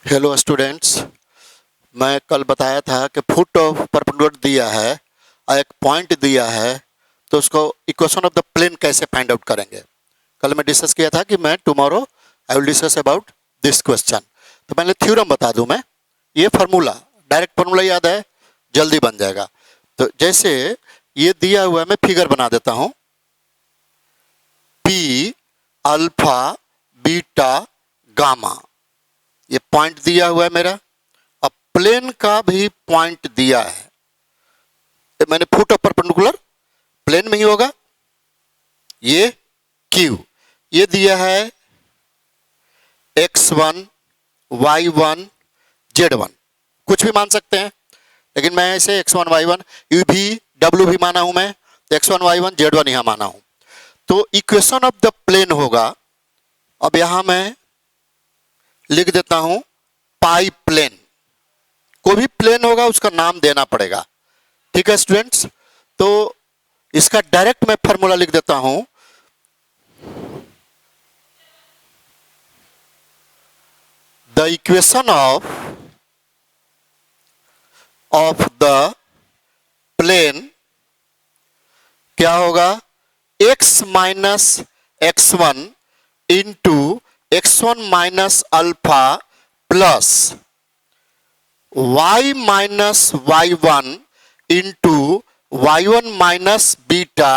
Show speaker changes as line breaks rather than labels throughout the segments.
Hello students. मैं कल बताया था कि फुट ऑफ परपेंडिकुलर दिया है और एक पॉइंट दिया है, तो उसको इक्वेशन ऑफ द प्लेन कैसे फाइंड आउट करेंगे। कल मैं डिस्कस किया था कि मैं tomorrow I will discuss about this question. तो पहले थ्योरम बता दूं मैं। ये फार्मूला, डायरेक्ट फार्मूला याद है, जल्दी बन जाएगा। तो जैसे ये दिया हुआ है, मैं फिगर बना देता हूं। पी अल्फा बीटा गामा, ये पॉइंट दिया हुआ है मेरा। अब प्लेन का भी पॉइंट दिया है, तो मैंने फुट ऑफ परपेंडिकुलर प्लेन में ही होगा। ये क्यू, ये दिया है x1 y1 z1, कुछ भी मान सकते हैं, लेकिन मैं इसे x1 y1 u भी w भी माना हूं मैं, तो x1 y1 z1 यहां माना हूं। तो इक्वेशन ऑफ द प्लेन होगा। अब यहां मैं लिख देता हूं पाई प्लेन। कोई भी प्लेन होगा उसका नाम देना पड़ेगा, ठीक है स्टूडेंट्स। तो इसका डायरेक्ट मैं फॉर्मूला लिख देता हूं। The equation of the plane क्या होगा? x minus x1 into x1 minus alpha plus y minus y1 into y1 minus beta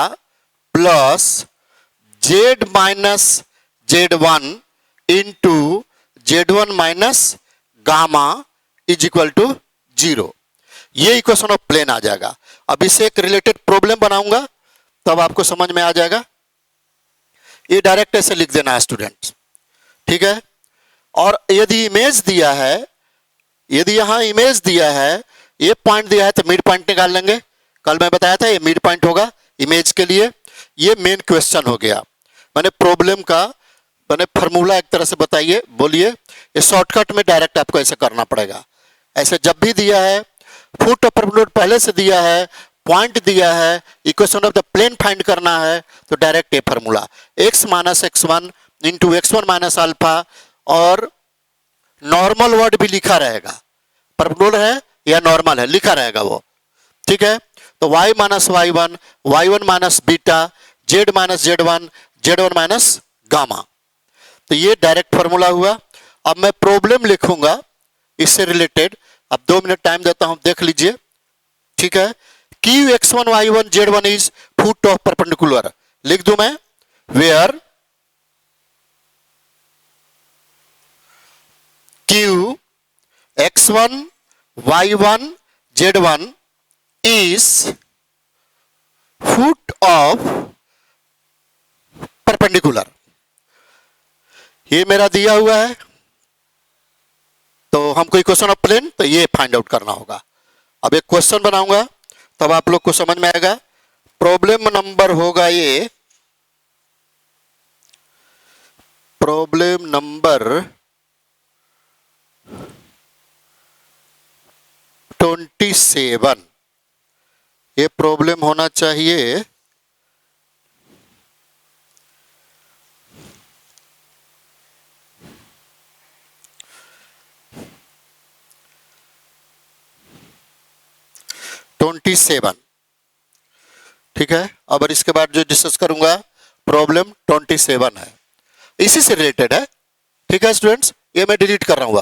plus z minus z1 into z1 minus gamma is equal to 0। ये equation of plane आ जाएगा। अब इसे एक related problem बनाऊंगा, तब आपको समझ में आ जाएगा। ये डायरेक्ट ऐसे लिख देना है स्टूडेंट्स, ठीक है। और यदि इमेज दिया है, यदि यहां इमेज दिया है, ये पॉइंट दिया है, तो मिड पॉइंट निकाल लेंगे। कल मैं बताया था ये मिड पॉइंट होगा इमेज के लिए। ये मेन क्वेश्चन हो गया। मैंने प्रॉब्लम का मैंने फॉर्मूला एक तरह से बताइए, बोलिए। ये शॉर्टकट में डायरेक्ट आपको ऐसे करना पड़ेगा। ऐसे जब भी दिया है, फुट ऑफ परपेंडिकुलर पहले से दिया है, पॉइंट दिया है, equation of the plane find करना है, तो डायरेक्ट ये formula x minus x1 into x1 minus alpha, और नॉर्मल वर्ड भी लिखा रहेगा। परपेंडिकुलर है या नॉर्मल है लिखा रहेगा वो, ठीक है। तो y minus y1, y1 minus beta, z minus z1, z1 minus gamma. तो ये डायरेक्ट फॉर्मूला हुआ। अब मैं प्रॉब्लम लिखूंगा इससे रिलेटेड। अब 2 मिनट टाइम देता हूं, देख लीजिए, ठीक है। Q x1 y1 z1 is foot of perpendicular. लिख दूं मैं, where Q x1 y1 z1 is foot of perpendicular. ये मेरा दिया हुआ है, तो हमको इक्वेशन ऑफ प्लेन, तो ये फाइंड आउट करना होगा। अब एक क्वेश्चन बनाऊंगा, तब आप लोग को समझ में आएगा। प्रॉब्लम नंबर होगा ये, प्रॉब्लम नंबर 27। ये प्रॉब्लम होना चाहिए ठीक है। अब इसके बाद जो डिस्कस करूंगा प्रॉब्लम 27 है, इसी से रिलेटेड है, ठीक है स्टूडेंट्स। ये मैं डिलीट कर रहा हूं।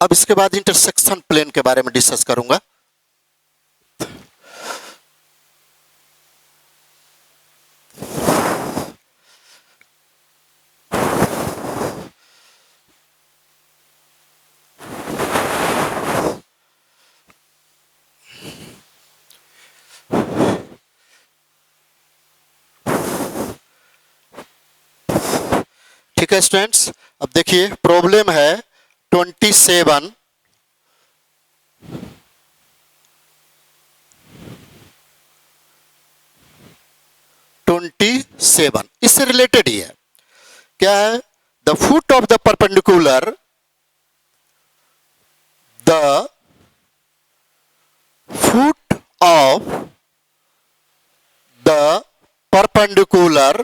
अब इसके बाद इंटरसेक्शन प्लेन के बारे में डिस्कस करूंगा। ठीक है स्टूडेंट्स, अब देखिए प्रॉब्लम है 27। इससे रिलेटेड ही है। क्या है? The foot of the perpendicular, the foot of the the perpendicular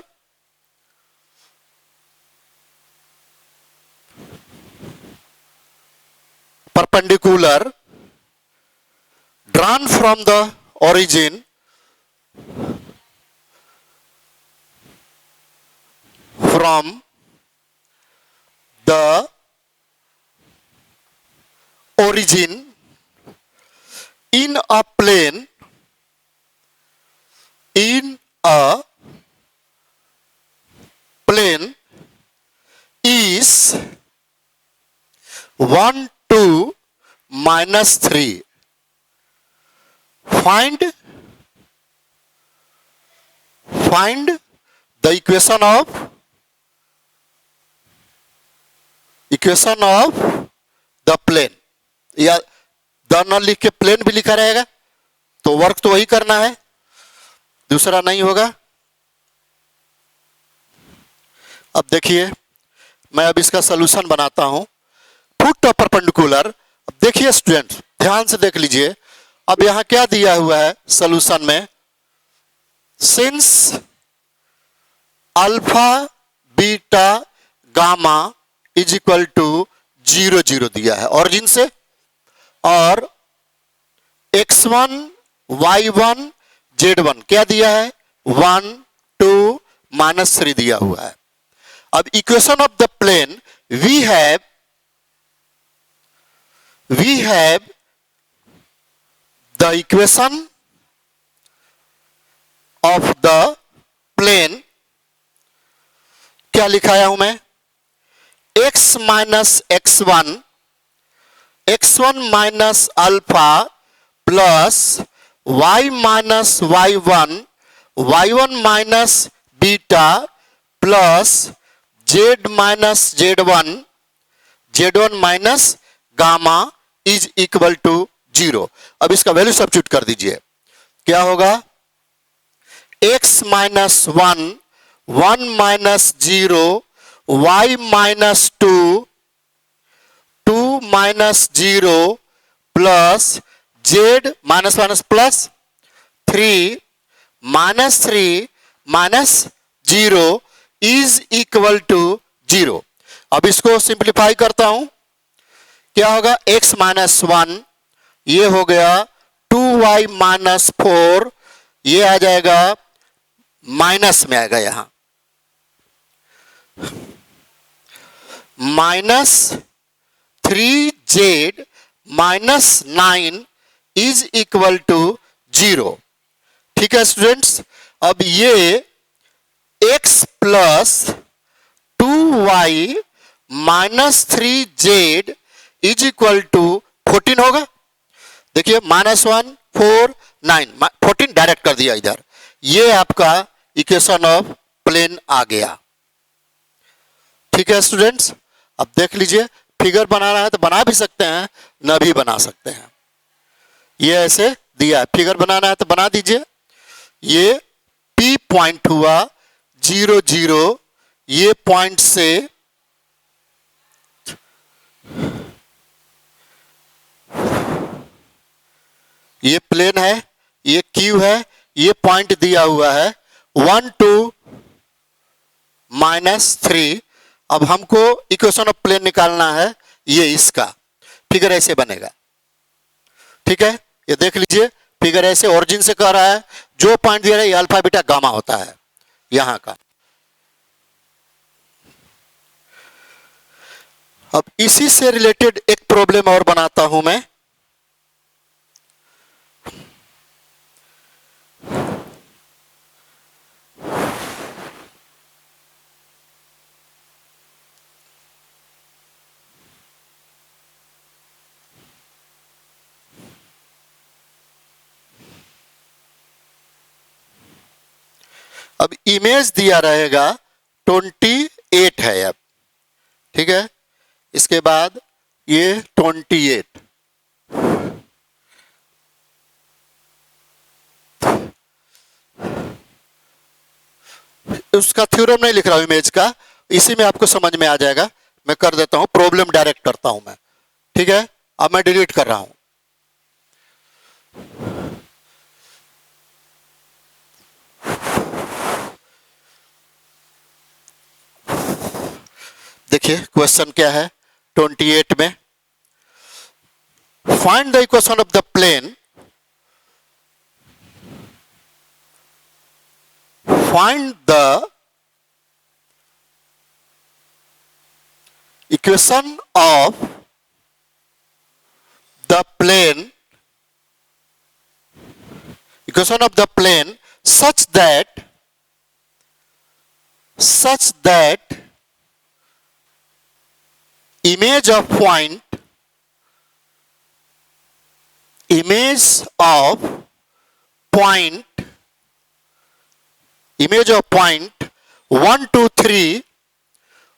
drawn from the origin from the origin in a plane is 1, 2, -3. Find the equation of the plane. या दोनों लिख के प्लेन भी लिखा रहेगा, तो वर्क तो वही करना है, दूसरा नहीं होगा। अब देखिए मैं अब इसका सॉल्यूशन बनाता हूं। Put the perpendicular. अब देखिए स्टूडेंट ध्यान से देख लीजिए, अब यहां क्या दिया हुआ है सॉल्यूशन में, since alpha beta gamma is equal to 0 0 दिया है ऑरिजिन से, और x1 y1 z1 क्या दिया है 1 2 -3 दिया हुआ है। अब equation of the plane we have the equation of the plane, क्या लिखाया हूं मैं, x minus x1 minus alpha plus y minus y1 minus beta plus z minus z1 minus gamma is equal to 0। अब इसका value substitute कर दीजिए, क्या होगा, x minus 1 1 minus 0 y minus 2 2 minus 0 plus z minus minus plus 3 minus 0 is equal to 0। अब इसको simplify करता हूं, क्या होगा, x minus 1 ये हो गया 2y minus 4, ये आ जाएगा माइनस में आएगा यहां, minus 3z minus 9 is equal to 0। ठीक है स्टूडेंट्स, अब ये x plus 2y minus 3z is equal to 14 होगा। देखिए -1 4 9 14 डायरेक्ट कर दिया इधर, ये आपका इक्वेशन ऑफ प्लेन आ गया। ठीक है स्टूडेंट्स, अब देख लीजिए, फिगर बनाना है तो बना भी सकते हैं, न भी बना सकते हैं, ये ऐसे दिया है, फिगर बनाना है तो बना दीजिए। ये P पॉइंट हुआ 0 0, ये पॉइंट से ये प्लेन है, ये Q है, ये पॉइंट दिया हुआ है 1 2 -3। अब हमको इक्वेशन ऑफ प्लेन निकालना है, ये इसका फिगर ऐसे बनेगा। ठीक है, ये देख लीजिए, फिगर ऐसे ओरिजिन से कह रहा है, जो पॉइंट दिया है ये अल्फा बीटा गामा होता है यहां का। अब इसी से रिलेटेड एक प्रॉब्लम और बनाता हूं मैं। अब इमेज दिया रहेगा 28 है अब, ठीक है, इसके बाद ये 28, उसका थ्योरम नहीं लिख रहा हूं इमेज का, इसी में आपको समझ में आ जाएगा। मैं कर देता हूं, प्रॉब्लम डायरेक्ट करता हूं मैं। ठीक है, अब मैं डिलीट कर रहा हूं। देखिए क्वेश्चन क्या है 28 में, find the equation of the plane, find the equation of the plane, equation of the plane such that image of point 1 2 3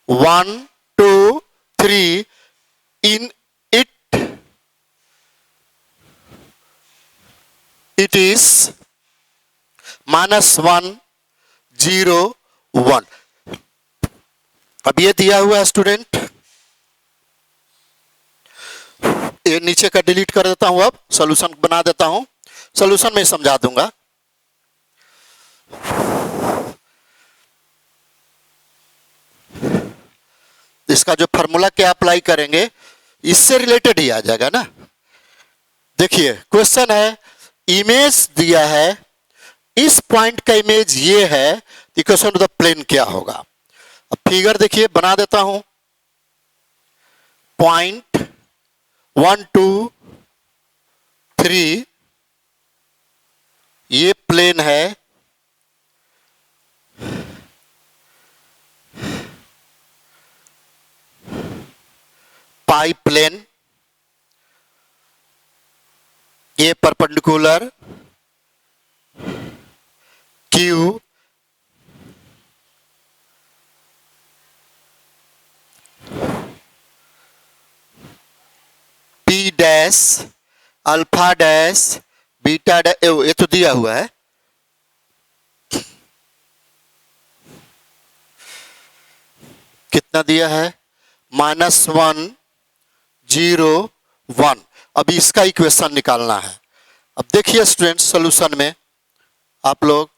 1 2 3 in it is -1 0 1। अब ये दिया हुआ है स्टूडेंट, ये नीचे का डिलीट कर देता हूं, अब सॉल्यूशन बना देता हूं, सॉल्यूशन में समझा दूंगा। इसका जो फार्मूला क्या अप्लाई करेंगे इससे रिलेटेड ही आ जाएगा ना। देखिए क्वेश्चन है, इमेज दिया है, इस पॉइंट का इमेज ये है, इक्वेशन ऑफ द प्लेन क्या होगा। अब फिगर देखिए बना देता हूं, पॉइंट 1 2 3 ये प्लेन है, पाई प्लेन, ये perpendicular Q, P dash, alpha dash, beta dash, ये तो दिया हुआ है। कितना दिया है? -1 0 1। अभी इसका इक्वेशन निकालना है। अब देखिए स्टूडेंट सॉल्यूशन में आप लोग,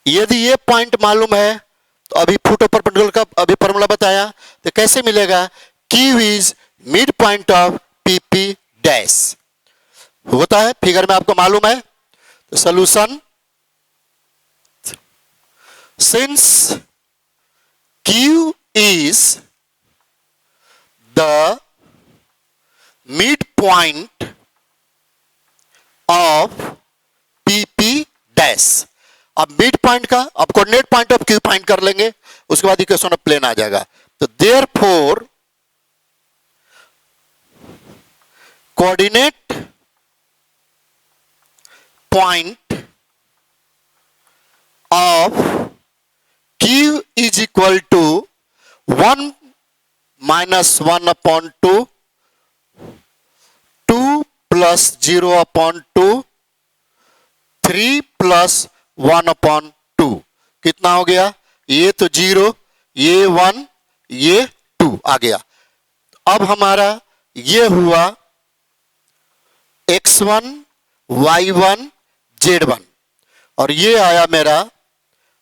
यदि ये पॉइंट मालूम है तो अभी फोटो परपेंडिकुलर का अभी फॉर्मूला बताया, तो कैसे मिलेगा? Q is mid point of P P dash होता है, फिगर में आपको मालूम है। तो solution, since Q is the midpoint of PP dash. अब मिड पॉइंट का, अब coordinate point of Q find कर लेंगे, उसके बाद इक्वेशन ऑफ प्लेन आ जाएगा। तो therefore coordinate point of Q is equal to 1 minus 1 upon 2, 2 plus 0 upon 2, 3 plus 1 upon 2। कितना हो गया? ये तो 0, ये 1, ये 2 आ गया। अब हमारा ये हुआ x1 y1 z1, और ये आया मेरा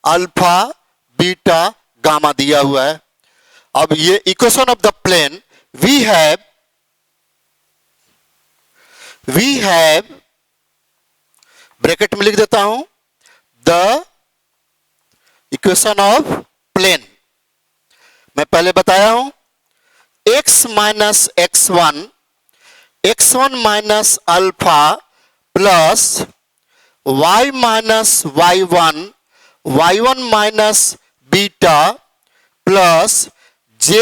अल्फा बीटा गामा दिया हुआ है। अब ये equation of the plane we have bracket में लिख देता हूं, द इक्वेशन ऑफ प्लेन मैं पहले बताया हूं, x minus x1 minus alpha plus y minus y1 minus beta plus z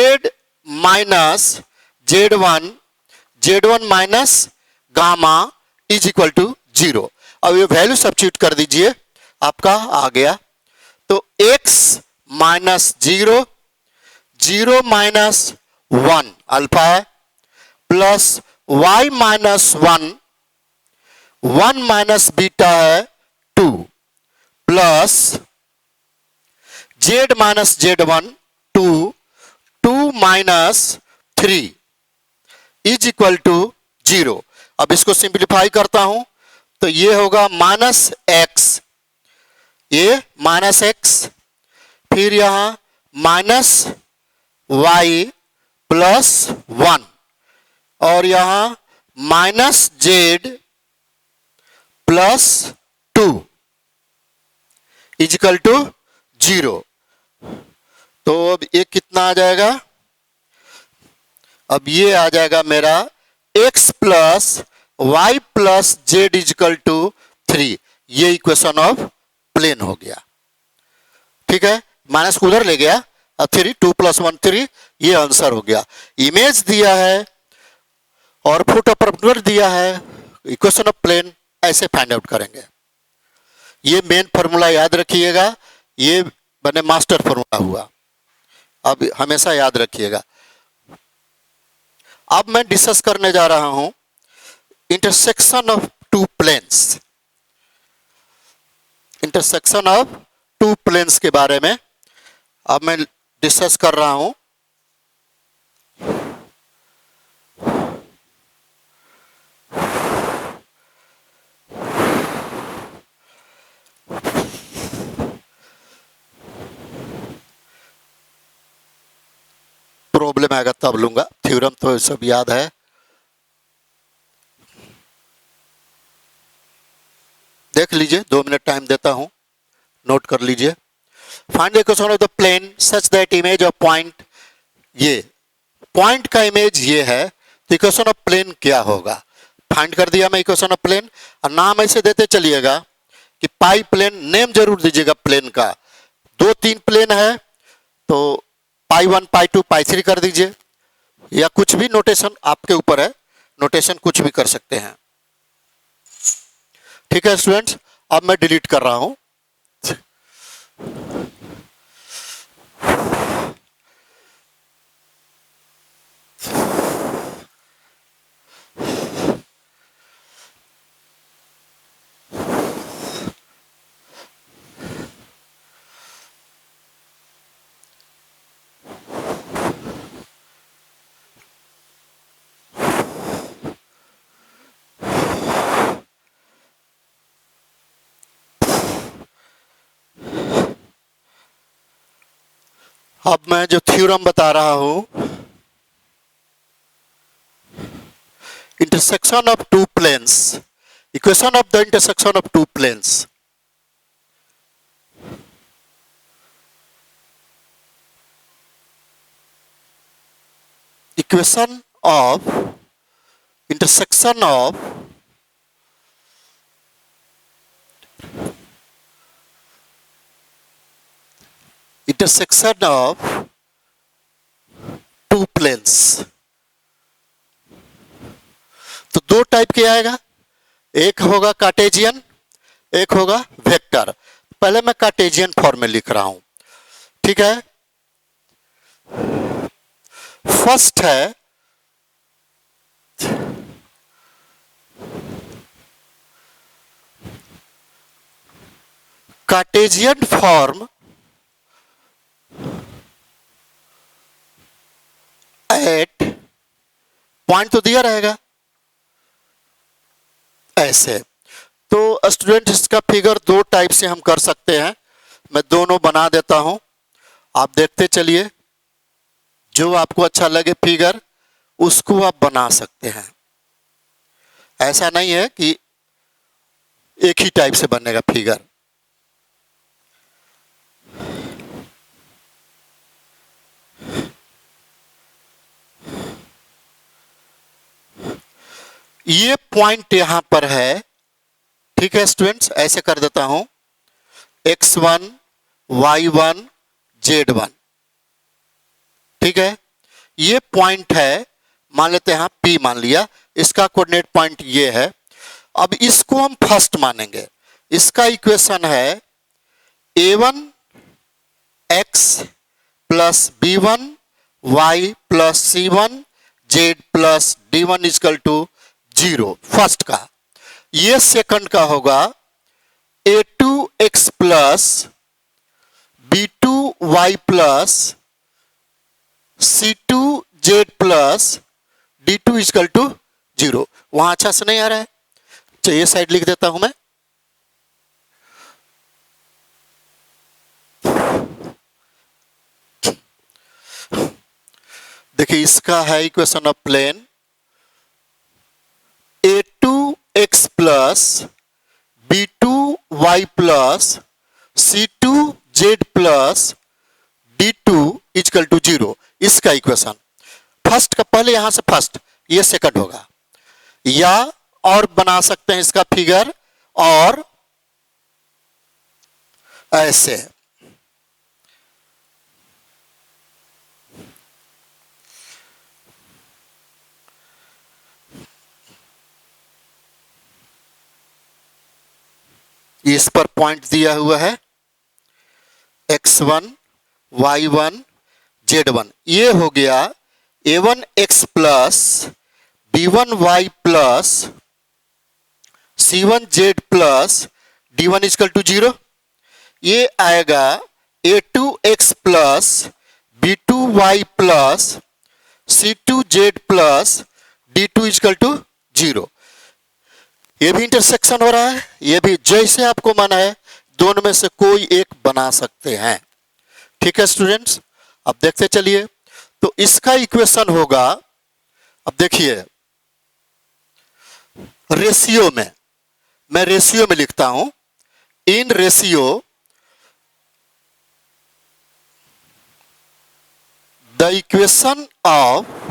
minus z1 minus gamma is equal to 0। अब ये वैल्यू सब्स्टिट्यूट कर दीजिए, आपका आ गया। तो x माइनस 0 माइनस 1 अल्फा है, plus y minus 1 minus beta है 2, plus z minus z1 2 minus 3 is equal to 0। अब इसको सिंप्लीफाई करता हूं तो ये होगा माइनस x, ये माइनस x, फिर यहां माइनस वाई प्लस 1 और यहां minus z plus 2 is equal to 0। तो अब ये कितना आ जाएगा? अब ये आ जाएगा मेरा x plus Y plus z is equal to 3। ये इक्वेशन ऑफ प्लेन हो गया। ठीक है, माइनस को उधर ले गया, अब 3 2 + 1 3, ये आंसर हो गया। इमेज दिया है और फुट ऑफ परपेंडिकुलर दिया है, इक्वेशन ऑफ प्लेन ऐसे फाइंड आउट करेंगे। ये मेन फॉर्मूला याद रखिएगा, ये बने मास्टर फॉर्मूला हुआ, अब हमेशा याद रखिएगा। अब मैं डिस्कस करने जा रहा हूं intersection of two planes, intersection of two planes के बारे में अब मैं डिस्कस कर रहा हूं। प्रॉब्लम आएगा तब लूंगा, थ्योरम तो सब याद है। देख लीजिए, 2 मिनट टाइम देता हूं, नोट कर लीजिए। Find the equation of the plane such that image of point, ये पॉइंट का इमेज ये है, तो इक्वेशन ऑफ प्लेन क्या होगा? फाइंड कर दिया मैं इक्वेशन ऑफ प्लेन, और नाम ऐसे देते चलिएगा कि पाई प्लेन, नेम जरूर दीजिएगा प्लेन का। 2-3 प्लेन है तो पाई 1 पाई 2 पाई 3 कर दीजिए, या कुछ भी नोटेशन आपके ऊपर है, नोटेशन कुछ भी कर सकते हैं। ठीक है स्टूडेंट्स, अब मैं डिलीट कर रहा हूं। अब मैं जो थ्योरम बता रहा हूं, intersection of two planes, equation of the intersection of two planes. Equation of intersection of intersection of two planes, तो 2 टाइप के आएगा, एक होगा कार्टेशियन, एक होगा वेक्टर। पहले मैं कार्टेशियन फॉर्म में लिख रहा हूं। ठीक है, फर्स्ट है कार्टेशियन फॉर्म एट पॉइंट तो दिया रहेगा ऐसे। तो स्टूडेंट इसका फिगर 2 टाइप से हम कर सकते हैं, मैं दोनों बना देता हूं, आप देखते चलिए, जो आपको अच्छा लगे फिगर उसको आप बना सकते हैं। ऐसा नहीं है कि एक ही टाइप से बनेगा फिगर। ये पॉइंट यहां पर है। ठीक है स्टूडेंट्स, ऐसे कर देता हूं, x1 y1 z1। ठीक है, ये पॉइंट है, मान लेते हैं P मान लिया, इसका कोऑर्डिनेट पॉइंट ये है। अब इसको हम फर्स्ट मानेंगे, इसका इक्वेशन है a1 x plus b1 y plus c1 z plus d1 equal to 0, first का। ये सेकंड का होगा a2x plus b2y plus c2z plus d2 equal to 0। वहां अच्छा से नहीं आ रहा है, चाहिए साइड लिख देता हूं मैं। देखिए इसका है equation of plane a2x plus b2y plus c2z plus d2 equal to 0। इसका इक्वेशन फर्स्ट का, पहले यहां से फर्स्ट, ये सेकंड होगा, या और बना सकते हैं इसका फिगर और ऐसे। इस पर पॉइंट दिया हुआ है x1 y1 z1, ये हो गया a1x plus b1y plus c1z plus d1 equal to 0। ये आएगा a2x plus b2y plus c2z plus d2 equal to 0। ये भी इंटरसेक्शन हो रहा है, ये भी जैसे आपको मन है दोनों में से कोई एक बना सकते हैं। ठीक है स्टूडेंट्स, अब देखते चलिए। तो इसका इक्वेशन होगा, अब देखिए रेशियो में, मैं रेशियो में लिखता हूं, in ratio the equation of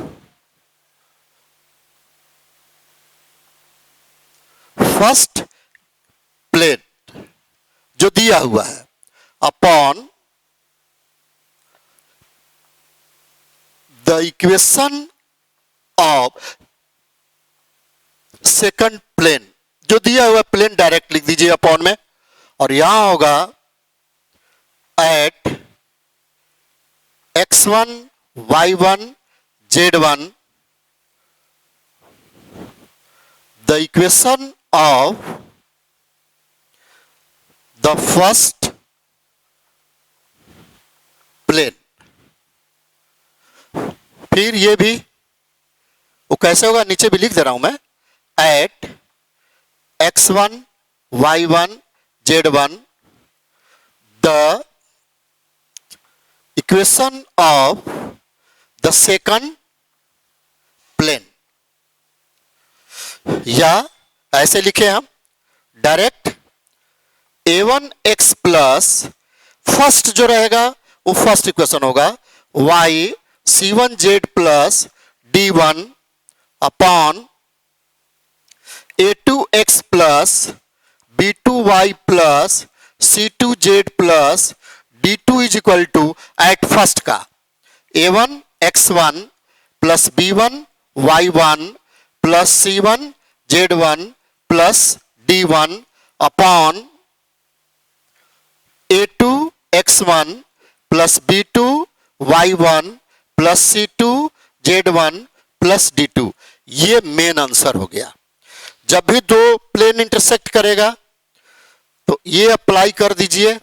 first plate जो दिया हुआ है upon the equation of second plane, जो दिया हुआ प्लेन डायरेक्ट लिख दीजिए अपॉन में, और यहां होगा eight x1 y1 z1 the equation of the first plane। फिर ये भी वो कैसे होगा, नीचे भी लिख दे रहा हूं मैं, eight x1 y1 z1 the equation of the second plane, या ऐसे लिखे हम डायरेक्ट a1x प्लस फर्स्ट जो रहेगा वो फर्स्ट इक्वेशन होगा y c1z plus d1 upon a2x plus b2y plus c2z plus d2 is equal to at first का a1 x1 plus b1 y1 plus c1 z1 plus d1 upon a2 x1 plus b2 y1 plus c2 z1 plus d2। ये main answer हो गया। जब भी दो plane intersect करेगा तो ये अप्लाई कर दीजिए,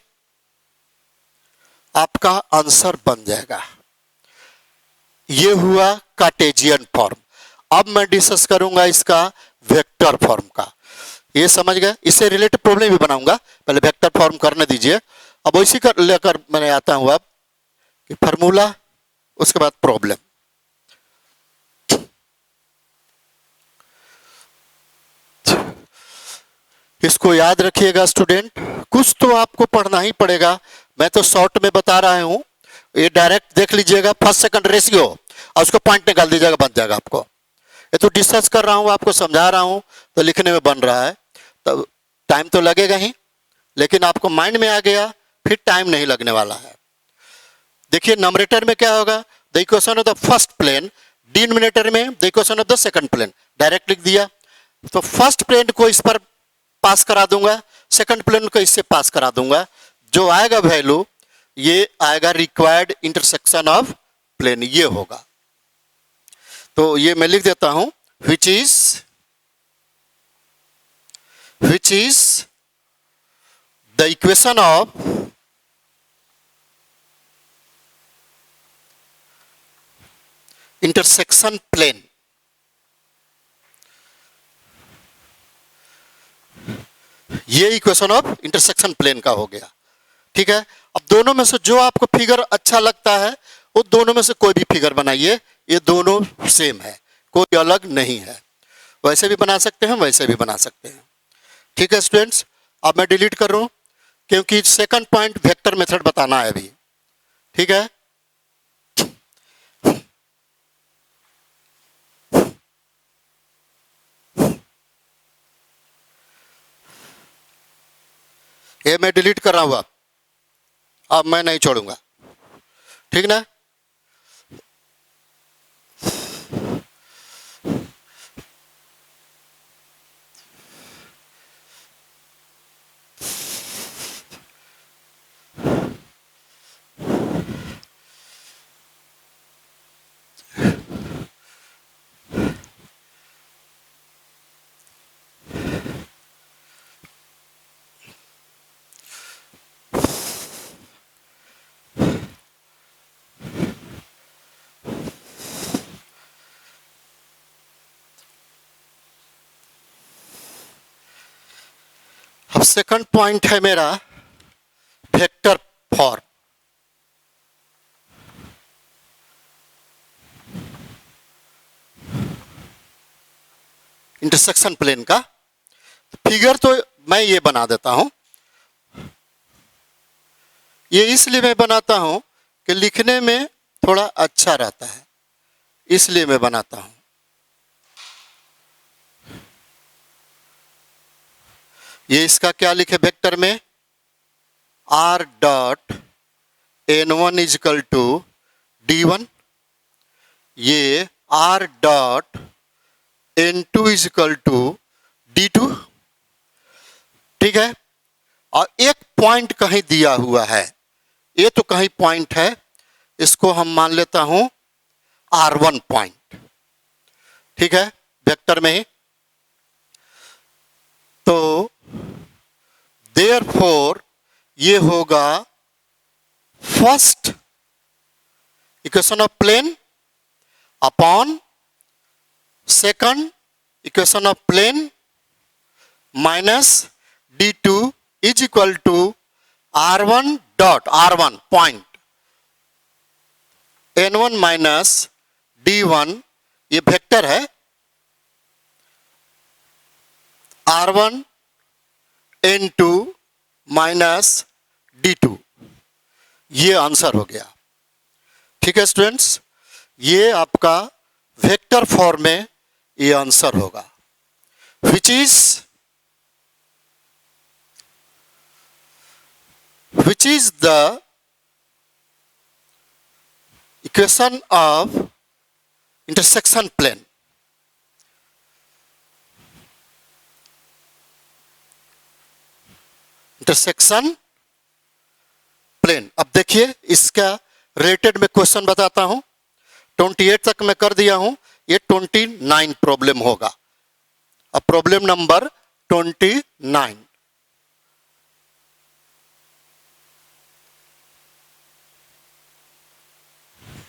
आपका आंसर बन जाएगा। ये हुआ कार्टेशियन फॉर्म। अब मैं डिस्कस करूंगा इसका वेक्टर फॉर्म का। ये समझ गए, इससे रिलेटेड प्रॉब्लम भी बनाऊंगा, पहले वेक्टर फॉर्म करने दीजिए। अब इसी कर लेकर मैंने आता हूं अब कि फार्मूला, उसके बाद प्रॉब्लम। इसको याद रखिएगा स्टूडेंट, कुछ तो आपको पढ़ना ही पड़ेगा। मैं तो शॉर्ट में बता रहा हूं, ये डायरेक्ट देख लीजिएगा फर्स्ट सेकंड रेशियो और उसको पॉइंट निकाल दीजिएगा, बन जाएगा आपको। ये तो डिस्कस कर रहा हूं, आपको समझा रहा हूं, तो लिखने में बन रहा है, तो टाइम तो लगेगा ही, लेकिन आपको माइंड में आ गया, फिर टाइम नहीं लगने वाला है। देखिए नंबरेटर में क्या होगा, the equation of the first plane, denominator में the equation of the second plane, direct लिख दिया। तो फर्स्ट प्लेन को इस पर पास करा दूंगा, सेकंड प्लेन को इससे पास करा दूंगा, जो आएगा वैल्यू ये आएगा रिक्वायर्ड इंटरसेक्शन ऑफ प्लेन, ये होगा। तो ये मैं लिख देता हूं, which is the equation of intersection plane। ये इक्वेशन ऑफ इंटरसेक्शन प्लेन का हो गया। ठीक है, अब दोनों में से जो आपको फिगर अच्छा लगता है वो दोनों में से कोई भी फिगर बनाइए, ये दोनों सेम है, कोई अलग नहीं है। वैसे भी बना सकते हैं, वैसे भी बना सकते हैं। ठीक है स्टूडेंट्स, अब मैं डिलीट कर रहा हूँ क्योंकि सेकंड पॉइंट वेक्टर मेथड बताना है अभी। ठीक है, ये मैं डिलीट कर रहा हूँ, अब मैं नहीं छोड़ूंगा। ठीक ना, अब सेकंड पॉइंट है मेरा वेक्टर फॉर्म। इंटरसेक्शन प्लेन का फिगर तो मैं ये बना देता हूं। ये इसलिए मैं बनाता हूं कि लिखने में थोड़ा अच्छा रहता है, इसलिए मैं बनाता हूं। ये इसका क्या लिखे वेक्टर में, r dot n1 is equal to d1, ये r dot n2 is equal to d2। ठीक है, और एक पॉइंट कहीं दिया हुआ है, ये तो कहीं पॉइंट है, इसको हम मान लेता हूं r1 पॉइंट। ठीक है, वेक्टर में ही। तो देयरफॉर ये होगा first equation of plane upon second equation of plane minus d2 is equal to r1 dot r1 point n1 minus d1, ये वेक्टर है, r1 n2 माइनस d2, ये आंसर हो गया। ठीक है स्टूडेंट्स, ये आपका वेक्टर फॉर्म में ये आंसर होगा, which is the equation of intersection plane। Intersection plane. अब देखिए इसका रिलेटेड में क्वेश्चन बताता हूं, 28 तक मैं कर दिया हूं, ये 29 प्रॉब्लम होगा। अब प्रॉब्लम नंबर 29,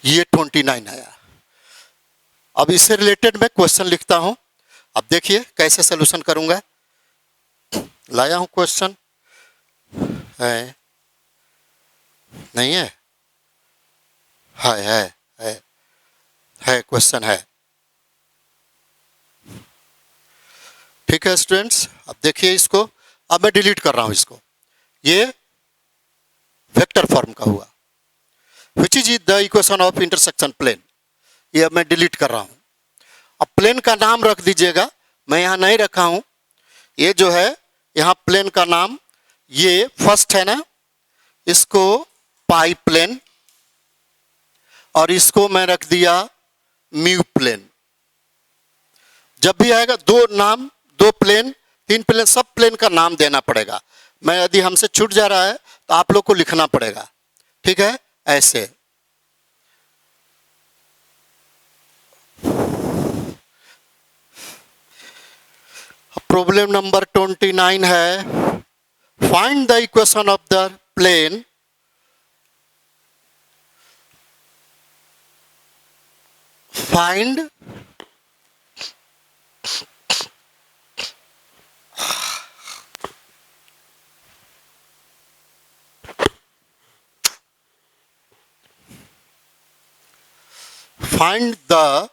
ये 29 आया। अब इससे रिलेटेड मैं क्वेश्चन लिखता हूं, अब देखिए कैसे सॉल्यूशन करूंगा। लाया हूं क्वेश्चन, है नहीं है, है क्वेश्चन है। ठीक है स्टूडेंट्स, अब देखिए इसको, अब मैं डिलीट कर रहा हूं इसको, ये वेक्टर फॉर्म का हुआ, which is the equation of intersection plane, ये अब मैं डिलीट कर रहा हूं। अब प्लेन का नाम रख दीजिएगा, मैं यहां नहीं रखा हूं, ये जो है यहां प्लेन का नाम, ये फर्स्ट है ना, इसको पाई प्लेन, और इसको मैं रख दिया म्यू प्लेन। जब भी आएगा दो नाम, दो प्लेन, तीन प्लेन, सब प्लेन का नाम देना पड़ेगा। मैं यदि हमसे छूट जा रहा है तो आप लोग को लिखना पड़ेगा। ठीक है, ऐसे। प्रॉब्लम नंबर 29 है, find the equation of the plane find find the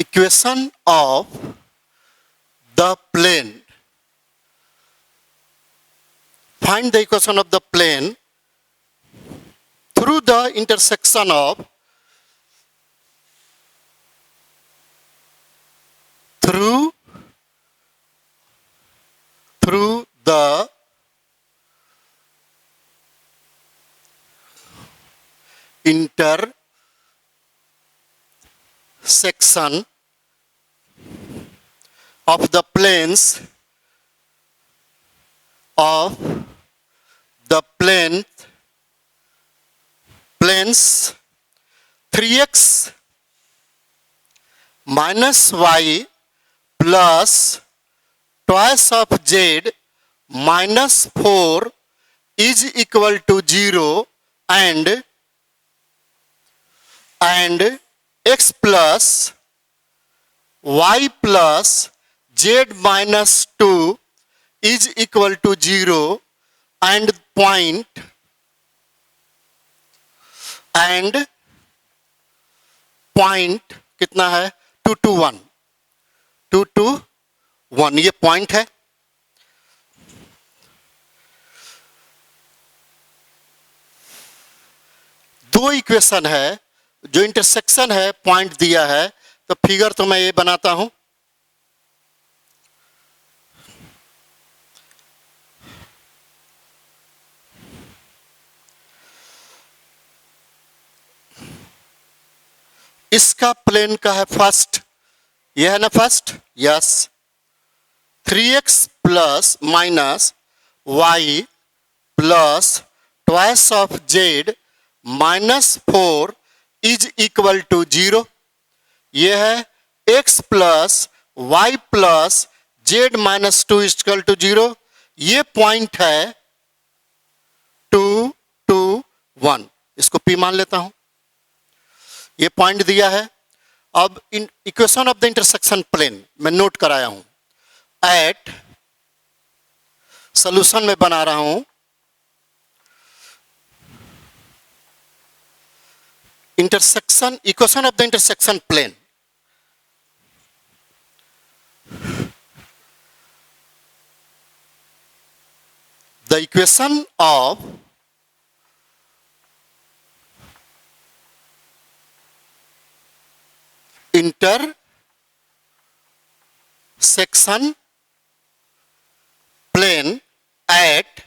equation of the plane. Find the equation of the plane through the intersection of through the intersection of the planes of the planes 3x minus y plus twice of z minus 4 is equal to 0 and x plus y plus z minus 2 is equal to 0 and point कितना है 2 to 1 2 to 1 ये point है। दो equation है जो intersection है, point दिया है, तो फिगर तो मैं ये बनाता हूं। इसका प्लेन का है फर्स्ट, यह है ना first, yes 3x plus minus y plus twice of z minus 4 is equal to 0। यह है x plus Y plus Z minus 2 is equal to 0। ये पॉइंट है 2 2 1, इसको P मान लेता हूं। ये पॉइंट दिया है। अब इन equation of the intersection plane मैं नोट कराया हूं, एट सॉल्यूशन में बना रहा हूं। Intersection equation of the intersection plane, the equation of intersection plane at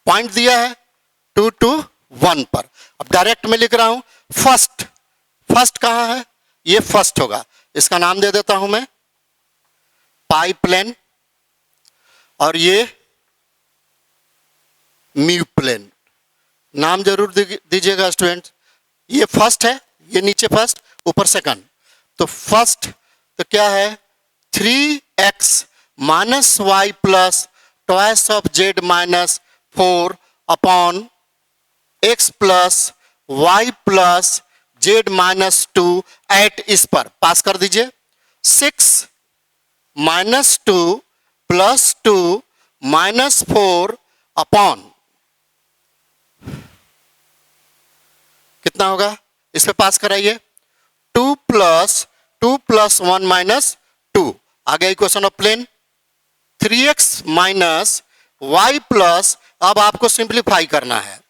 point दिया है 2 to 1 पर। अब डायरेक्ट में लिख रहा हूं फर्स्ट, फर्स्ट कहां है, ये फर्स्ट होगा, इसका नाम दे देता हूं मैं पाई प्लेन, और ये म्यू प्लेन। नाम जरूर दीजिएगा स्टूडेंट। ये फर्स्ट है, ये नीचे फर्स्ट ऊपर सेकंड, तो फर्स्ट तो क्या है 3x minus y plus twice of z minus 4 upon x plus Y plus Z minus 2 at, इस पर पास कर दीजिए 6 माइनस 2 प्लस 2 माइनस 4 अपॉन कितना होगा, इस पे पास कराइए 2 प्लस 1 माइनस 2 आ गया equation of plane. 3x minus y plus, अब आपको सिंप्लीफाई करना है,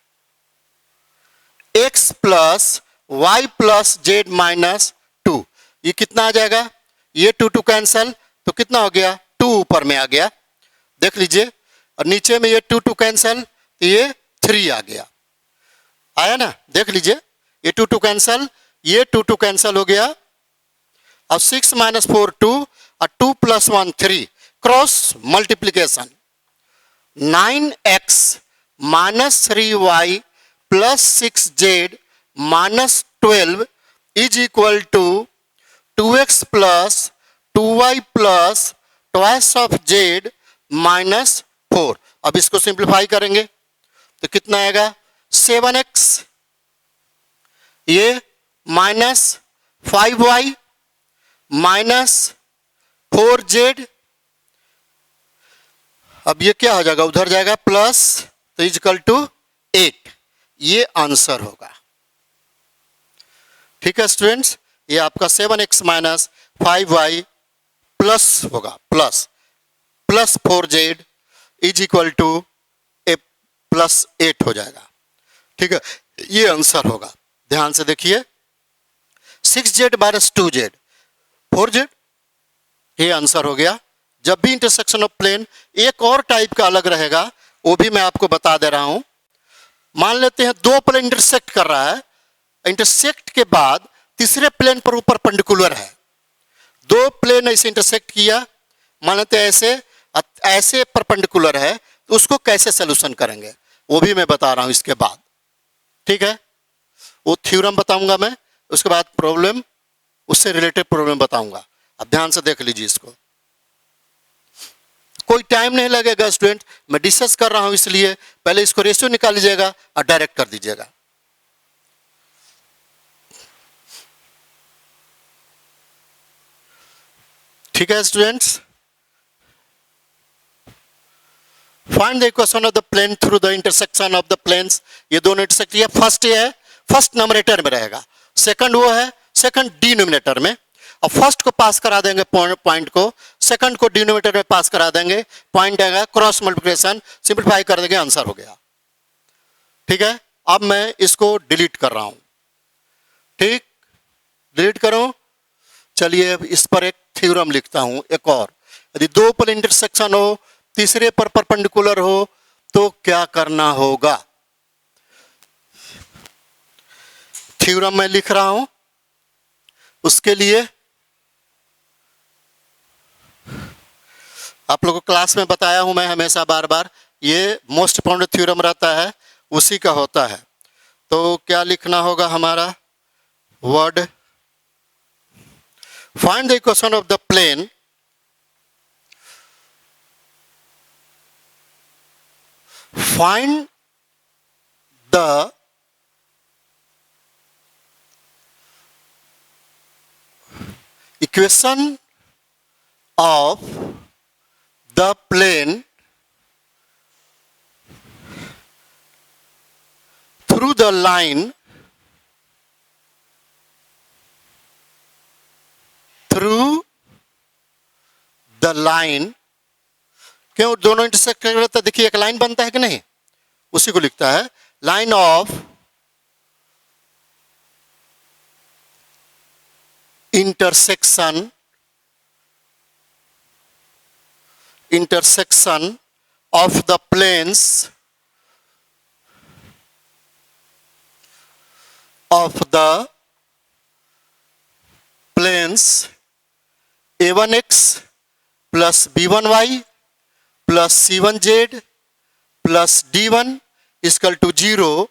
x plus Y plus Z minus 2, ये कितना आ जाएगा, ये 2 2 कैंसल, तो कितना हो गया 2 ऊपर में आ गया, देख लीजिए, और नीचे में ये 2 2 कैंसल, तो ये 3 आ गया, आया ना, देख लीजिए, ये 2 2 कैंसल, ये 2 2 कैंसल हो गया। अब 6 माइनस 4 2 और 2 plus 1 3, cross multiplication 9x minus 3y plus 6z minus 12 is equal to 2x plus 2y plus twice of z minus 4। अब इसको सिंप्लीफाई करेंगे तो कितना आएगा 7x, ये माइनस 5y माइनस 4z अब ये क्या हो जाएगा, उधर जाएगा प्लस, तो इजकल टू 8, ये आंसर होगा। ठीक है स्टूडेंट्स, ये आपका 7x माइनस 5y प्लस होगा, plus plus 4z is equal to a plus 8 हो जाएगा। ठीक है, ये आंसर होगा। ध्यान से देखिए, 6z माइनस 2z 4z, ये आंसर हो गया। जब भी इंटरसेक्शन ऑफ प्लेन एक और टाइप का अलग रहेगा, वो भी मैं आपको बता दे रहा हूं। मान लेते हैं दो प्लेन इंटरसेक्ट कर रहा है, इंटरसेक्ट के बाद तीसरे प्लेन पर ऊपर परपेंडिकुलर है, दो प्लेन ऐसे इंटरसेक्ट किया, मान लेते हैं ऐसे ऐसे परपेंडिकुलर है, तो उसको कैसे सोल्यूशन करेंगे वो भी मैं बता रहा हूं इसके बाद। ठीक है, वो थ्योरम बताऊंगा मैं, उसके बाद प्रॉब्लम, उससे रिलेटेड प्रॉब्लम बताऊंगा। अब ध्यान से देख लीजिए इसको, कोई टाइम नहीं लगेगा स्टूडेंट, मैं डिस्कस कर रहा हूं इसलिए पहले इसको रेशियो निकाल लीजिएगा और डायरेक्ट कर दीजिएगा। ठीक है students, find the equation of the plane through the intersection of the planes. ये दोनों इंटरसेक्ट, ये फर्स्ट ये है, फर्स्ट नंबरेटर में रहेगा, सेकंड वो है, सेकंड डिनोमिनेटर में। और फर्स्ट को पास करा देंगे पॉइंट को, सेकंड को डिनोमिनेटर में पास करा देंगे, पॉइंट आएगा, क्रॉस मल्टीप्लिकेशन, सिंपलीफाई कर देंगे, आंसर हो गया। ठीक है, अब मैं इसको डिलीट कर रहा हूं। ठीक, डिलीट करो। चलिए अब इस पर एक थ्योरम लिखता हूं एक और। यदि दो पर इंटरसेक्शन हो, तीसरे पर परपेंडिकुलर हो, तो क्या करना होगा। थ्योरम मैं लिख रहा हूं, उसके लिए आप लोगों को क्लास में बताया हूं मैं हमेशा बार बार, ये मोस्ट इंपॉर्टेंट थ्योरम रहता है, उसी का होता है। तो क्या लिखना होगा हमारा, word find the equation of the plane find the equation of the plane through the line क्यों दोनों इंटरसेक्ट कर रहे हैं, देखिए एक लाइन बनता है कि नहीं, उसी को लिखता है line of intersection of the planes a1x plus b1y plus c1z plus d1 is equal to 0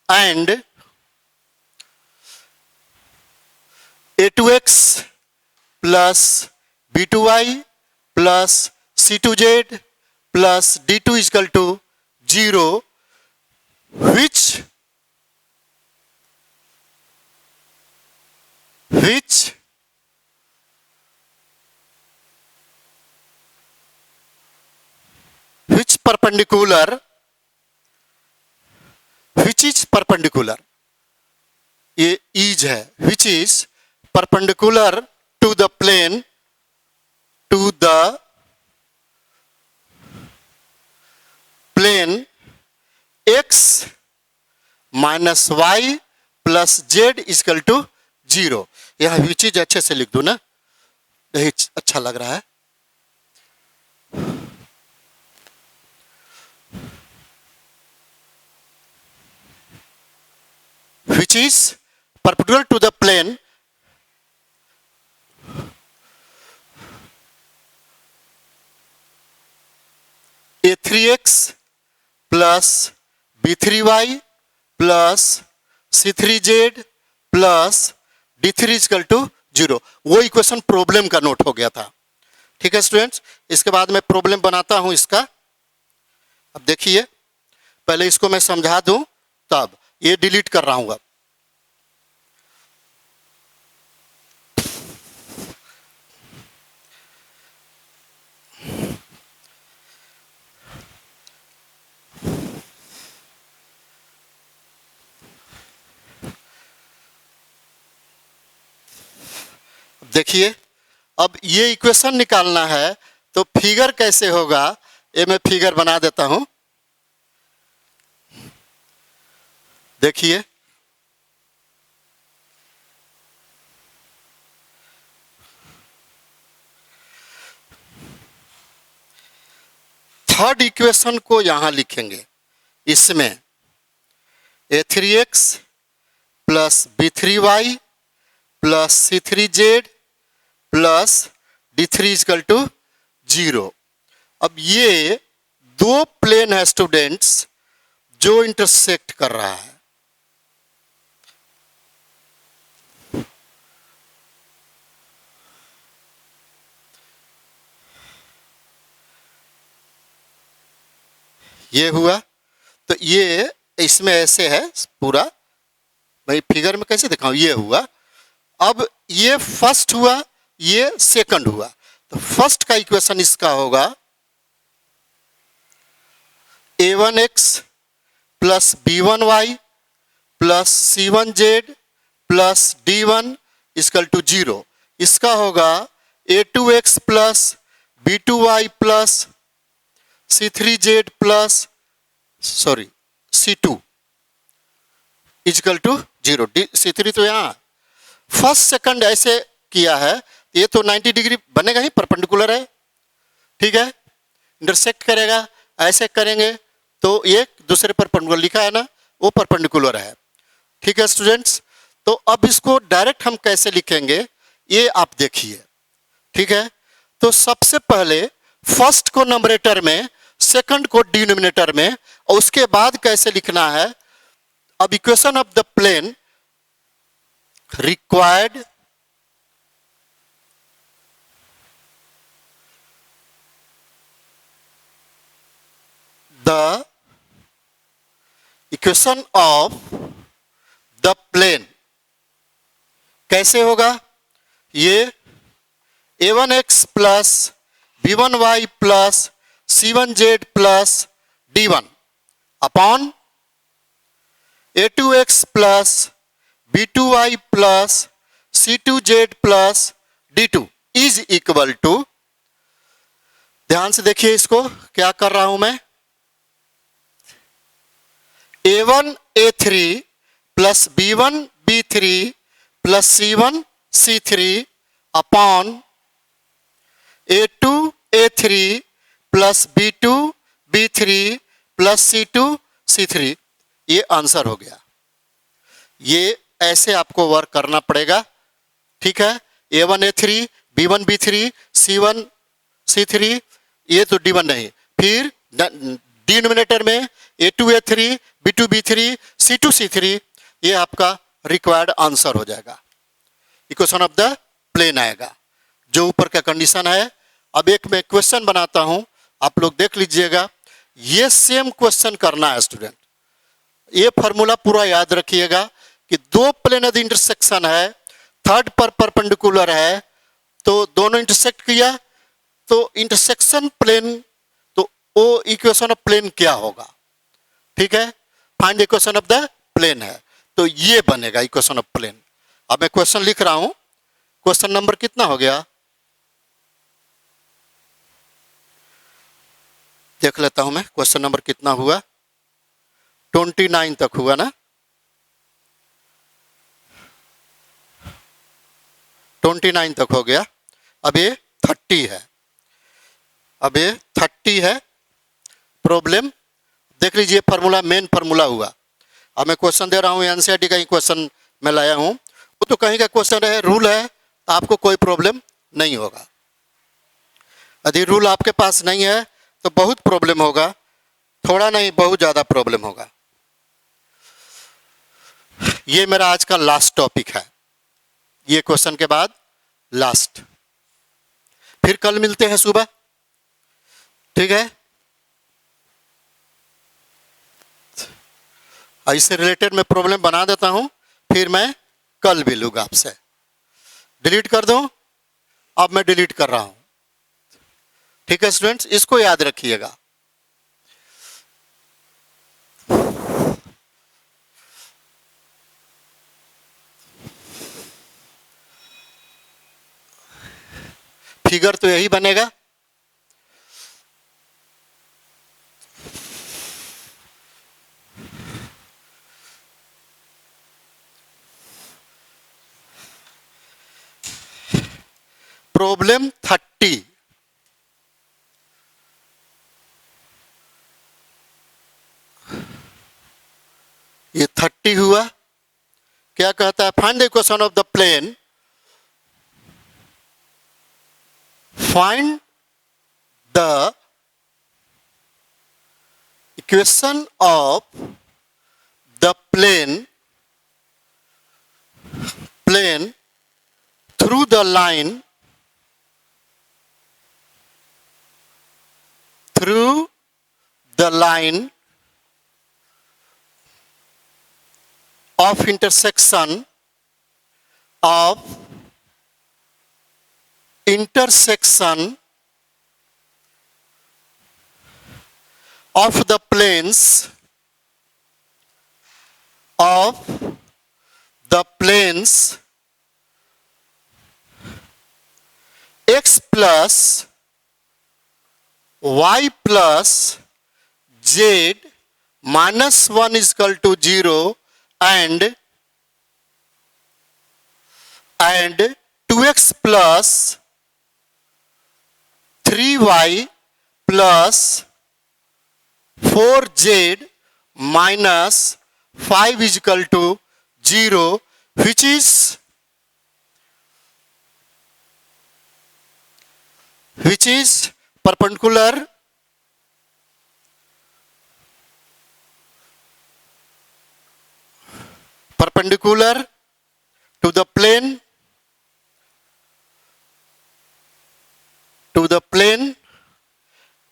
and a2x plus b2y plus c2z plus d2 is equal to 0, which is perpendicular, ये is है, which is perpendicular to the plane x minus y plus z is equal to 0। यह which is अच्छे से लिख दो ना, यही अच्छा लग रहा है। which is perpendicular to the plane a3x plus b3y plus c3z plus d3 is equal to 0। वो इक्वेशन प्रॉब्लम का नोट हो गया था। ठीक है स्टूडेंट्स, इसके बाद मैं प्रॉब्लम बनाता हूं इसका। अब देखिए, पहले इसको मैं समझा दूं, तब ये डिलीट कर रहा हूं। अब देखिए, अब ये इक्वेशन निकालना है तो फिगर कैसे होगा, ये मैं फिगर बना देता हूं। देखिए, थर्ड इक्वेशन को यहां लिखेंगे। इसमें a3x plus b3y plus c3z plus d3 is equal to 0। अब ये दो प्लेन है स्टूडेंट्स जो इंटरसेक्ट कर रहा है। ये हुआ, तो ये इसमें ऐसे है पूरा, भाई फिगर में कैसे दिखाऊं, ये हुआ। अब ये फर्स्ट हुआ, ये सेकंड हुआ, तो फर्स्ट का इक्वेशन इसका होगा a1x plus b1y plus c1z plus d1 equal to 0। इसका होगा a2x plus b2y plus c3z plus c2 equal to 0। c3 तो यहाँ फर्स्ट सेकंड ऐसे किया है, ये तो 90 डिग्री बनेगा ही, परपेंडिकुलर है, ठीक है, इंटरसेक्ट करेगा। ऐसे करेंगे तो ये दूसरे परपेंडिकुलर लिखा है ना, वो परपेंडिकुलर है, ठीक है स्टूडेंट्स। तो अब इसको डायरेक्ट हम कैसे लिखेंगे ये आप देखिए, ठीक है। तो सबसे पहले फर्स्ट को नंबरेटर में, सेकंड को डिनोमिनेटर में, और उसके बाद कैसे लिखना है। अब equation of the plane required the equation of the plane कैसे होगा, ये a1x plus b1y plus c1z plus d1 upon a2x plus b2y plus c2z plus d2 is equal to, ध्यान से देखिए इसको क्या कर रहा हूं मैं, a1 a3 plus b1 b3 plus c1 c3 upon a2 a3 plus b2 b3 plus c2 c3। ये आंसर हो गया। ये ऐसे आपको वर्क करना पड़ेगा, ठीक है। a1 a3 b1 b3 c1 c3, ये तो d1 नहीं, फिर डिनोमिनेटर में a2 a3 b2 b3 c2 c3, ये आपका रिक्वायर्ड आंसर हो जाएगा, इक्वेशन ऑफ द प्लेन आएगा जो ऊपर का कंडीशन है। अब एक मैं क्वेश्चन बनाता हूं, आप लोग देख लीजिएगा। ये सेम क्वेश्चन करना है स्टूडेंट, ये फॉर्मूला पूरा याद रखिएगा कि दो प्लेन यदि इंटरसेक्शन है, थर्ड पर परपेंडिकुलर है, तो दोनों इंटरसेक्ट किया तो इंटरसेक्शन प्लेन, तो वो इक्वेशन ऑफ प्लेन क्या होगा, ठीक है। Find equation of the plane है, तो ये बनेगा इक्वेशन ऑफ प्लेन। अब मैं क्वेश्चन लिख रहा हूं, क्वेश्चन नंबर कितना हो गया देख लेता हूं मैं, क्वेश्चन नंबर कितना हुआ, 29 तक हुआ ना, 29 तक हो गया। अब ये 30 है, अब ये 30 है प्रॉब्लम। देख लीजिए फार्मूला, मेन फार्मूला हुआ। अब मैं क्वेश्चन दे रहा हूँ, एनसीईआरटी का ही क्वेश्चन मैं लाया हूँ, वो तो कहीं का क्वेश्चन है, रूल है, आपको कोई प्रॉब्लम नहीं होगा। यदि रूल आपके पास नहीं है तो बहुत प्रॉब्लम होगा, थोड़ा नहीं बहुत ज़्यादा प्रॉब्लम होगा। ये मेरा आज का लास्ट टॉपिक है, ये क्वेश्चन के बाद लास्ट, फिर कल मिलते हैं सुबह, ठीक है। इससे रिलेटेड मैं प्रॉब्लम बना देता हूं, फिर मैं कल भी लूंगा आपसे। डिलीट कर दूं, अब मैं डिलीट कर रहा हूं, ठीक है स्टूडेंट्स, इसको याद रखिएगा। फिगर तो यही बनेगा। प्रॉब्लम 30, ये 30 हुआ। क्या कहता है? Find the equation of the plane, find the equation of the plane through the line of intersection of the planes x plus y plus z minus 1 is equal to 0 and 2x plus 3y plus 4z minus 5 is equal to 0, which is perpendicular to the plane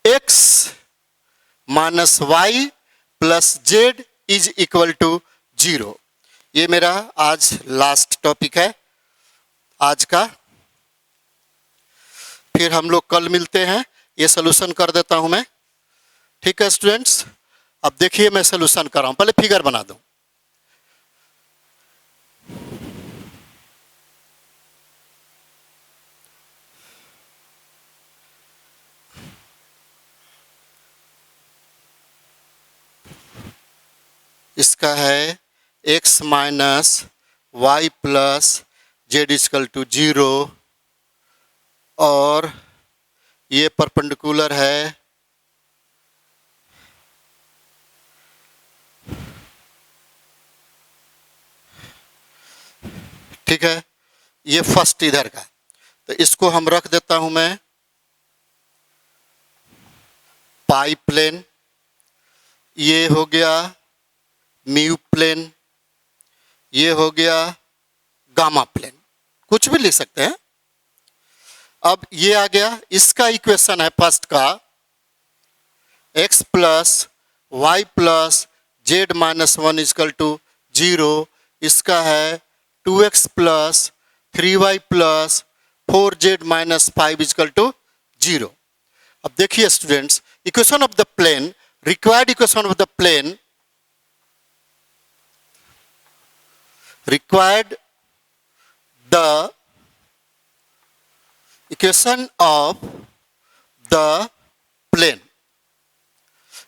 x minus y plus z is equal to 0। ये मेरा आज last topic है आज का। फिर हम लोग कल मिलते हैं। ये सॉल्यूशन कर देता हूं मैं, ठीक है स्टूडेंट्स। अब देखिए मैं सॉल्यूशन कर रहा हूं, पहले फिगर बना दूं। इसका है x minus y plus z equal to 0 और ये परपेंडिकुलर है ठीक है। ये फर्स्ट इधर का, तो इसको हम रख देता हूं मैं पाई प्लेन, ये हो गया म्यू प्लेन, ये हो गया गामा प्लेन, कुछ भी लिख सकते हैं। अब ये आ गया, इसका इक्वेशन है फर्स्ट का x plus Y plus Z minus 1 equal to 0, इसका है 2x plus 3y plus 4z minus 5 equal to 0। अब देखिए students, equation of the plane, required equation of the plane, required the equation of the plane,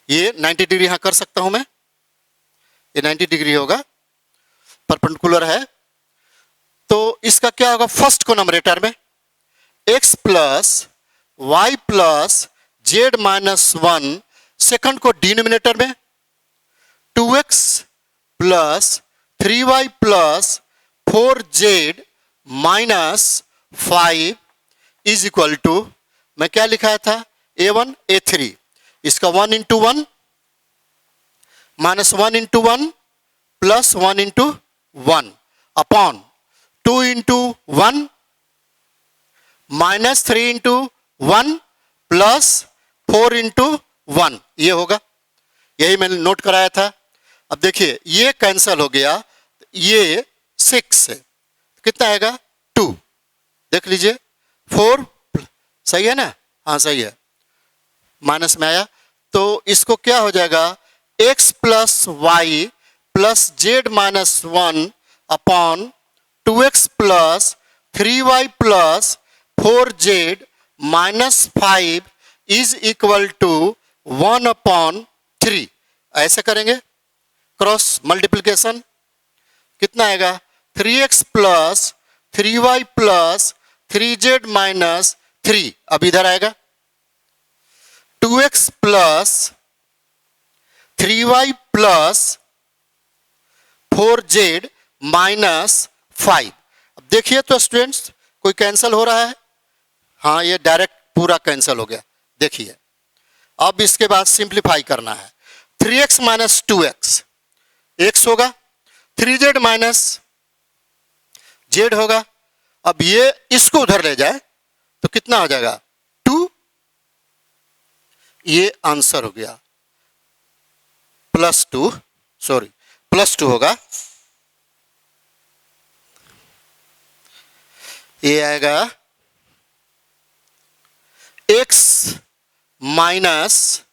ये 90 degree यहां कर सकता हूं मैं, ये 90 डिग्री होगा, परपेंडिकुलर है। तो इसका क्या होगा? फर्स्ट को नंबरेटर में x plus Y plus Z minus 1, second को डिनोमिनेटर में 2x plus 3y plus 4z minus 5 is equal to, मैं क्या लिखाया था? a1 a3, इसका 1 into 1 minus 1 into 1 plus 1 into 1 upon 2 into 1 minus 3 into 1 plus 4 into 1, ये होगा। यही मैंने नोट कराया था। अब देखिए ये कैंसल हो गया, ये 6 है, कितना आएगा? 2, देख लीजिए 4 सही है ना? हाँ सही है, माइनस में आया। तो इसको क्या हो जाएगा? x plus Y plus Z minus 1 upon 2x plus 3y plus 4z -5 is equal to 1/3। ऐसे करेंगे क्रॉस मल्टीप्लिकेशन, कितना आएगा 3x plus 3y plus 3z minus 3। अब इधर आएगा 2x plus 3y plus 4z minus 5। अब देखिए तो स्टूडेंट्स कोई कैंसिल हो रहा है? हाँ, ये डायरेक्ट पूरा कैंसिल हो गया। देखिए अब इसके बाद सिंप्लीफाई करना है। 3x माइनस 2x x होगा, 3z माइनस z होगा। अब ये इसको उधर ले जाए तो कितना हो जाएगा 2। ये आंसर हो गया +2 होगा। ये आएगा x minus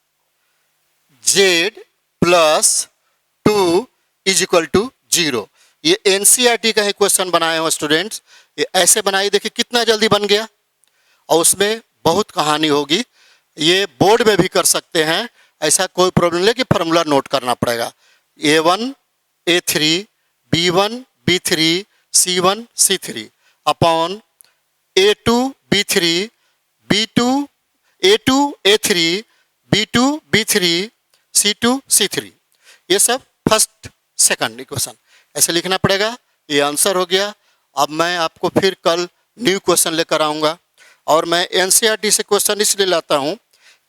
z plus 2 is equal to 0। ये एनसीईआरटी का ही क्वेश्चन बनाए हो स्टूडेंट्स। ये ऐसे बनाइए, देखिए कितना जल्दी बन गया। और उसमें बहुत कहानी होगी, ये बोर्ड में भी कर सकते हैं, ऐसा कोई प्रॉब्लम नहीं कि फार्मूला नोट करना पड़ेगा। A1 A3 B1 B3 C1 C3 upon A2 B3 B2 A2 A3 B2 B3 C2 C3, ये सब फर्स्ट सेकंड इक्वेशन ऐसे लिखना पड़ेगा। ये आंसर हो गया। अब मैं आपको फिर कल न्यू क्वेश्चन लेकर आऊँगा, और मैं एनसीईआरटी से क्वेश्चन इसलिए लाता हूँ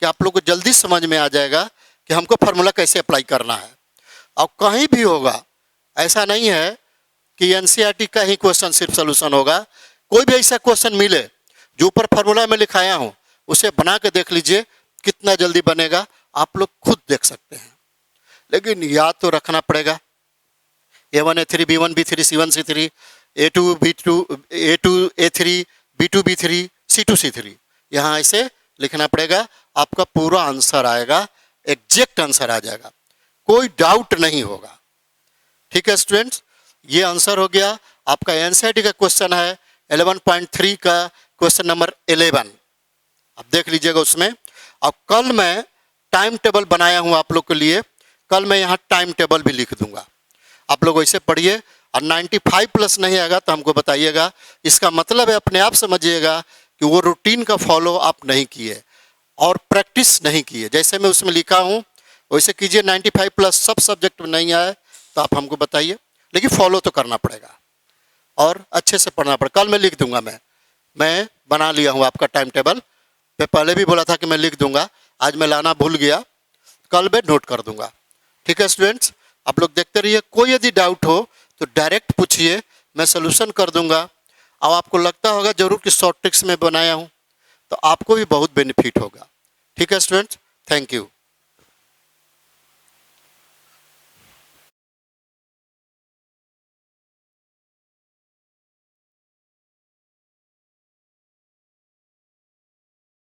कि आप लोग को जल्दी समझ में आ जाएगा कि हमको फार्मूला कैसे अप्लाई करना है। और कहीं भी होगा, ऐसा नहीं है कि एनसीईआरटी का ही क्वेश्चन सिर्फ सोल्यूशन होगा। कोई भी ऐसा क्वेश्चन मिले जो ऊपर फार्मूला में लिखाया हूँ, उसे बना के देख लीजिए कितना जल्दी बनेगा, आप लोग खुद देख सकते हैं। लेकिन याद तो रखना पड़ेगा। A1 A3 B1 B3 C1 C3 A2 A3 B2 B3 C2 C3, यहाँ ऐसे लिखना पड़ेगा। आपका पूरा आंसर आएगा, एग्जैक्ट आंसर आ जाएगा, कोई डाउट नहीं होगा। ठीक है स्टूडेंट्स, ये आंसर हो गया। आपका एनसीईआरटी का क्वेश्चन है 11.3 का क्वेश्चन नंबर 11। अब देख लीजिएगा उसमें। अब कल मैं टाइम टेबल बनाया हूँ आप लोग के लिए, कल मैं यहाँ टाइम टेबल भी लिख दूंगा। आप लोग वैसे पढ़िए, और 95 प्लस नहीं आएगा तो हमको बताइएगा। इसका मतलब है अपने आप समझिएगा कि वो रूटीन का फॉलो आप नहीं किए और प्रैक्टिस नहीं किए। जैसे मैं उसमें लिखा हूँ वैसे कीजिए। 95 प्लस सब सब्जेक्ट में नहीं आए तो आप हमको बताइए, लेकिन फॉलो तो करना पड़ेगा और अच्छे से पढ़ना पड़ेगा। कल मैं लिख दूंगा। मैं बना लिया हूँ आपका टाइम टेबल। मैं पहले भी बोला था कि मैं लिख दूंगा, आज मैं लाना भूल गया, कल मैं नोट कर दूंगा। ठीक है स्टूडेंट्स, आप लोग देखते रहिए। कोई यदि डाउट हो तो डायरेक्ट पूछिए, मैं सोल्यूशन कर दूंगा। अब आपको लगता होगा जरूर कि शॉर्ट ट्रिक्स में बनाया हूँ, तो आपको भी बहुत बेनिफिट होगा। ठीक है स्टूडेंट्स, थैंक यू।